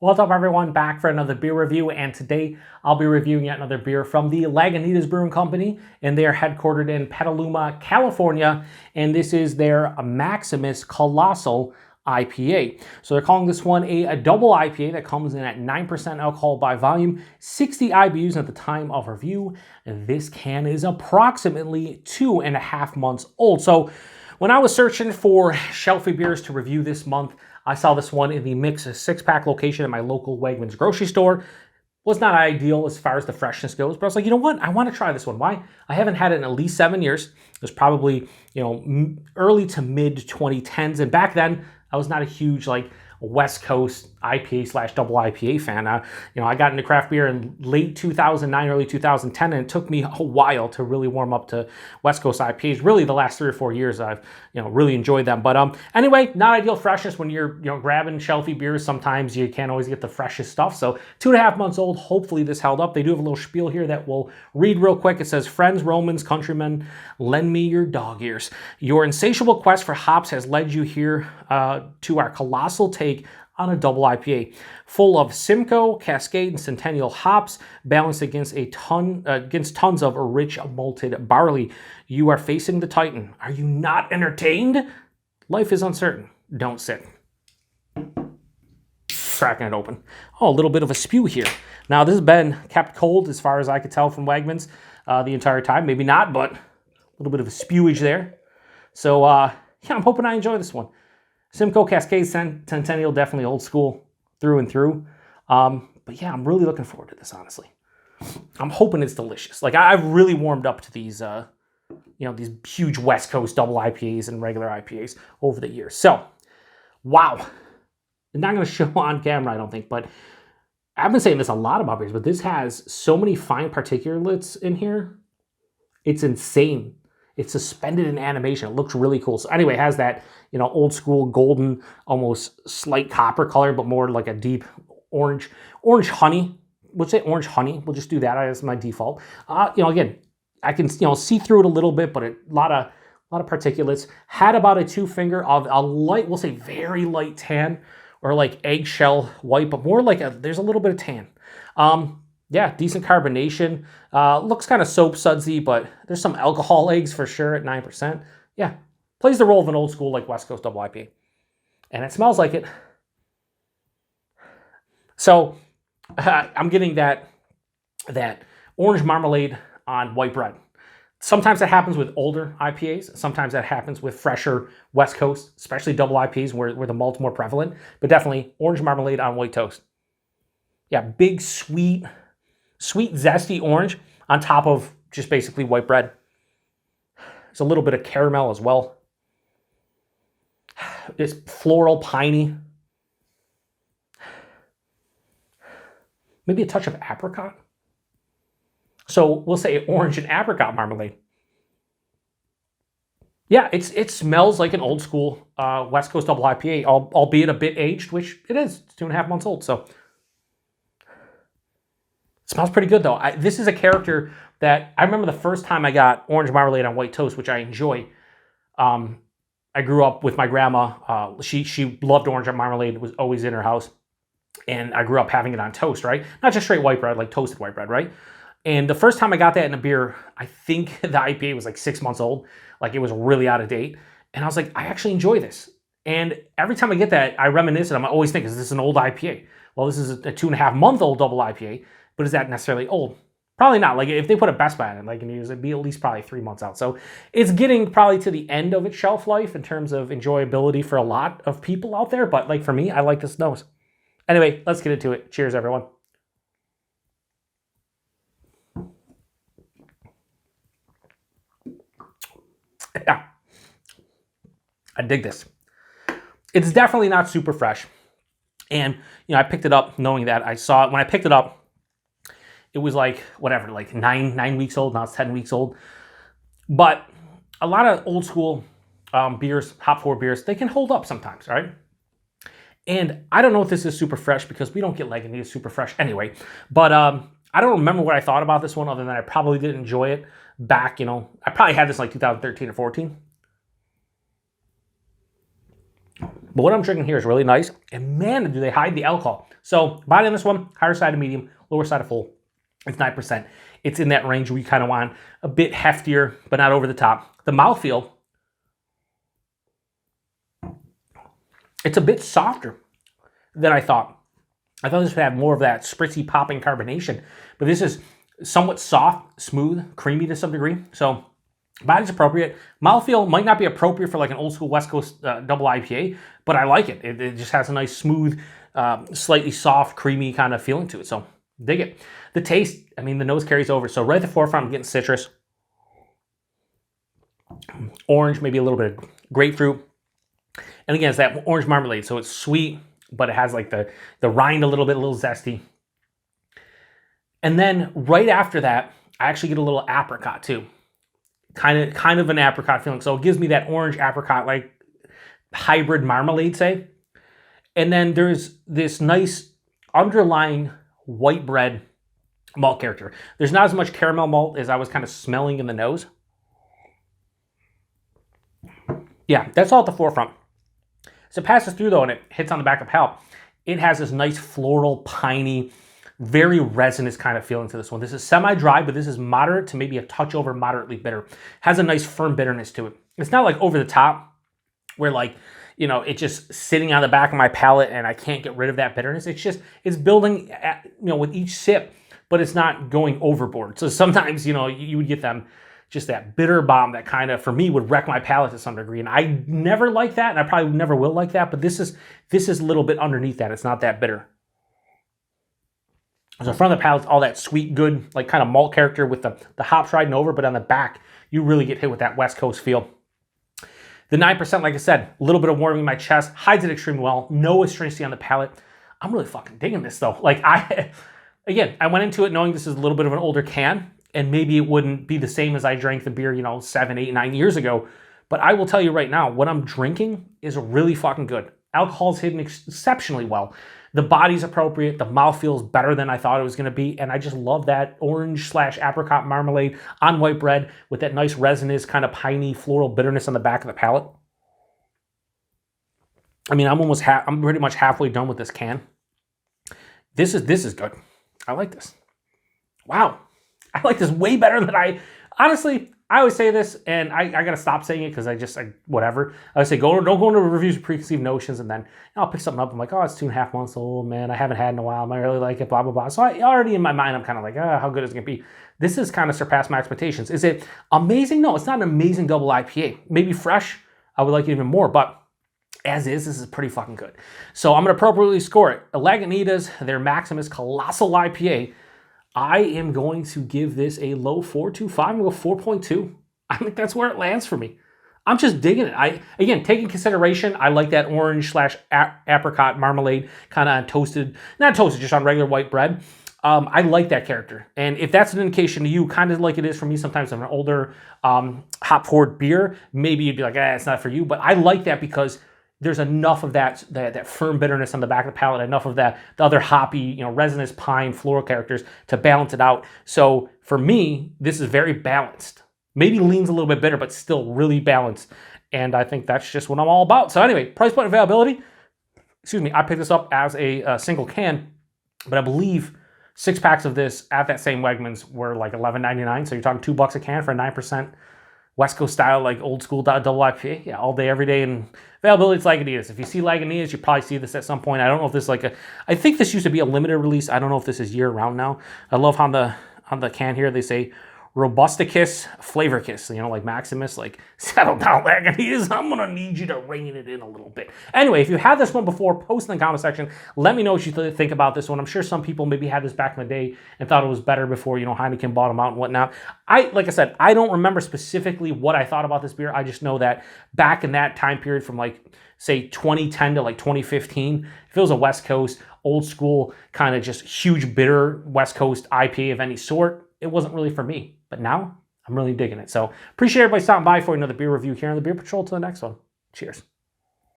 What's up, everyone? Back for another beer review, and today I'll be reviewing yet another beer from the Lagunitas Brewing Company, and they are headquartered in Petaluma, California, and this is their Maximus Colossal IPA. So they're calling this one a double IPA that comes in at 9% alcohol by volume, 60 IBUs at the time of review, and this can is approximately 2.5 months old. So when I was searching for shelfy beers to review this month, I saw this one in the Mix 6-pack location at my local Wegmans grocery store. Was not ideal as far as the freshness goes, but I was like, you know what? I want to try this one. Why? I haven't had it in at least 7 years. It was probably, early to mid 2010s, and back then I was not a huge West Coast IPA / double IPA fan. I got into craft beer in late 2009, early 2010, and it took me a while to really warm up to West Coast IPAs. Really, the last 3 or 4 years, I've really enjoyed them. But anyway, not ideal freshness when you're grabbing shelfy beers. Sometimes you can't always get the freshest stuff. So 2.5 months old. Hopefully this held up. They do have a little spiel here that we'll read real quick. It says, "Friends, Romans, countrymen, lend me your dog ears. Your insatiable quest for hops has led you here to our colossal take on a double IPA, full of Simcoe, Cascade, and Centennial hops, balanced against tons of rich malted barley. You are facing the Titan. Are you not entertained? Life is uncertain. Don't sit." Cracking it open. Oh, a little bit of a spew here. Now, this has been kept cold as far as I could tell from Wegmans the entire time. Maybe not, but a little bit of a spewage there. So, yeah, I'm hoping I enjoy this one. Simcoe, Cascade, Centennial, definitely old school through and through. But yeah, I'm really looking forward to this, honestly. I'm hoping it's delicious. I've really warmed up to these, these huge West Coast double IPAs and regular IPAs over the years. So, wow. I'm not going to show on camera, I don't think, but I've been saying this a lot about beers, but this has so many fine particulates in here. It's insane. It's suspended in animation. It looks really cool. So anyway, it has that, old school golden, almost slight copper color, but more like a deep orange honey. We'll say orange honey. We'll just do that as my default. Again, I can, see through it a little bit, but a lot of particulates. Had about a 2-finger of a light, we'll say very light tan, or like eggshell white, but more like there's a little bit of tan. Yeah, decent carbonation. Looks kind of soap sudsy, but there's some alcohol eggs for sure at 9%. Yeah, plays the role of an old school West Coast double IPA. And it smells like it. So I'm getting that orange marmalade on white bread. Sometimes that happens with older IPAs. Sometimes that happens with fresher West Coast, especially double IPAs where the malt's more prevalent. But definitely orange marmalade on white toast. Yeah, big, sweet, zesty orange on top of just basically white bread. There's a little bit of caramel as well. It's floral, piney. Maybe a touch of apricot. So we'll say orange and apricot marmalade. Yeah, it smells like an old school West Coast double IPA, albeit a bit aged, which it is. It's 2.5 months old, so. Smells pretty good, though. This is a character that I remember the first time I got orange marmalade on white toast, which I enjoy. I grew up with my grandma. She loved orange marmalade. It was always in her house. And I grew up having it on toast, right? Not just straight white bread, like toasted white bread, right? And the first time I got that in a beer, I think the IPA was 6 months old. It was really out of date. And I was like, I actually enjoy this. And every time I get that, I reminisce and I'm always thinking, is this an old IPA? Well, this is a 2.5 month old double IPA. But is that necessarily old? Probably not. If they put a Best Buy in it, it'd be at least probably 3 months out. So it's getting probably to the end of its shelf life in terms of enjoyability for a lot of people out there. But for me, I like this nose. Anyway, let's get into it. Cheers, everyone. Yeah, I dig this. It's definitely not super fresh. And, I picked it up knowing that I saw it. When I picked it up, it was 9 weeks old. Now it's 10 weeks old. But a lot of old school beers, hop forward beers, they can hold up sometimes, right? And I don't know if this is super fresh because we don't get Lagunitas super fresh anyway. But I don't remember what I thought about this one other than I probably did enjoy it back, I probably had this in 2013 or 14. But what I'm drinking here is really nice, and man, do they hide the alcohol. So body on this one, higher side of medium, lower side of full. It's 9%. It's in that range we kind of want, a bit heftier, but not over the top. The mouthfeel, it's a bit softer than I thought. I thought this would have more of that spritzy popping carbonation, but this is somewhat soft, smooth, creamy to some degree. So body's appropriate. Mouthfeel might not be appropriate for like an old school West Coast double IPA, but I like it. It just has a nice smooth, slightly soft, creamy kind of feeling to it. So dig it. The taste, I mean, the nose carries over. So right at the forefront, I'm getting citrus, orange, maybe a little bit of grapefruit. And again, it's that orange marmalade. So it's sweet, but it has like the rind a little bit, a little zesty. And then right after that, I actually get a little apricot too. Kind of an apricot feeling. So it gives me that orange apricot, like hybrid marmalade, say. And then there's this nice underlying white bread malt character. There's not as much caramel malt as I was kind of smelling in the nose. Yeah, that's all at the forefront. So it passes through though, and it hits on the back of the palate. It has this nice floral, piney, very resinous kind of feeling to this one. This is semi-dry, but this is moderate to maybe a touch over moderately bitter. Has a nice firm bitterness to it. It's not like over the top where like, you know, it's just sitting on the back of my palate and I can't get rid of that bitterness. It's building, with each sip, but it's not going overboard. So sometimes, you would get them, just that bitter bomb that kind of, for me, would wreck my palate to some degree. And I never like that, and I probably never will like that, but this is a little bit underneath that. It's not that bitter. So front of the palate, all that sweet, good, like kind of malt character with the hops riding over, but on the back, you really get hit with that West Coast feel. The 9%, like I said, a little bit of warming in my chest, hides it extremely well, no astringency on the palate. I'm really fucking digging this though. Like I went into it knowing this is a little bit of an older can, and maybe it wouldn't be the same as I drank the beer, 7, 8, 9 years ago. But I will tell you right now, what I'm drinking is really fucking good. Alcohol's hidden exceptionally well. The body's appropriate. The mouth feels better than I thought it was going to be. And I just love that orange/apricot marmalade on white bread with that nice resinous kind of piney floral bitterness on the back of the palate. I mean, I'm pretty much halfway done with this can. This is good. I like this. Wow. I like this way better than honestly, I always say this, and I got to stop saying it because whatever. I would say, don't go into reviews with preconceived notions, and then I'll pick something up. I'm like, oh, it's 2.5 months old, man. I haven't had it in a while. I really like it, blah, blah, blah. So I already in my mind, I'm kind of like, how good is it going to be? This has kind of surpassed my expectations. Is it amazing? No, it's not an amazing double IPA. Maybe fresh, I would like it even more, but as is, this is pretty fucking good. So I'm going to appropriately score it. Lagunitas, their Maximus Colossal IPA. I am going to give this a low 4.25. I'm going to go 4.2. I think that's where it lands for me. I'm just digging it. Again, taking consideration, I like that orange/apricot marmalade, kind of toasted, not toasted, just on regular white bread. I like that character. And if that's an indication to you, kind of like it is for me sometimes of an older hop-forward beer, maybe you'd be like, it's not for you. But I like that because there's enough of that firm bitterness on the back of the palate, enough of the other hoppy, resinous pine floral characters to balance it out. So for me, this is very balanced. Maybe leans a little bit bitter, but still really balanced. And I think that's just what I'm all about. So anyway, price point availability. I picked this up as a single can, but I believe 6 packs of this at that same Wegmans were like $11.99. So you're talking $2 a can for a 9%. West Coast style, like old school double IPA. Yeah, all day, every day. And availability, it's Lagunitas. If you see Lagunitas, you probably see this at some point. I don't know if this is I think this used to be a limited release. I don't know if this is year round now. I love on the can here, they say Robusticus Flavor Kiss, like Maximus, like settle down Lagunitas. I'm going to need you to rein it in a little bit. Anyway, if you had this one before, post in the comment section. Let me know what you think about this one. I'm sure some people maybe had this back in the day and thought it was better before, Heineken bought them out and whatnot. Like I said, I don't remember specifically what I thought about this beer. I just know that back in that time period from say 2010 to 2015, if it was a West Coast, old school, kind of just huge bitter West Coast IPA of any sort, it wasn't really for me. But now, I'm really digging it. So appreciate everybody stopping by for another beer review here on the Beer Patrol. Till the next one. Cheers.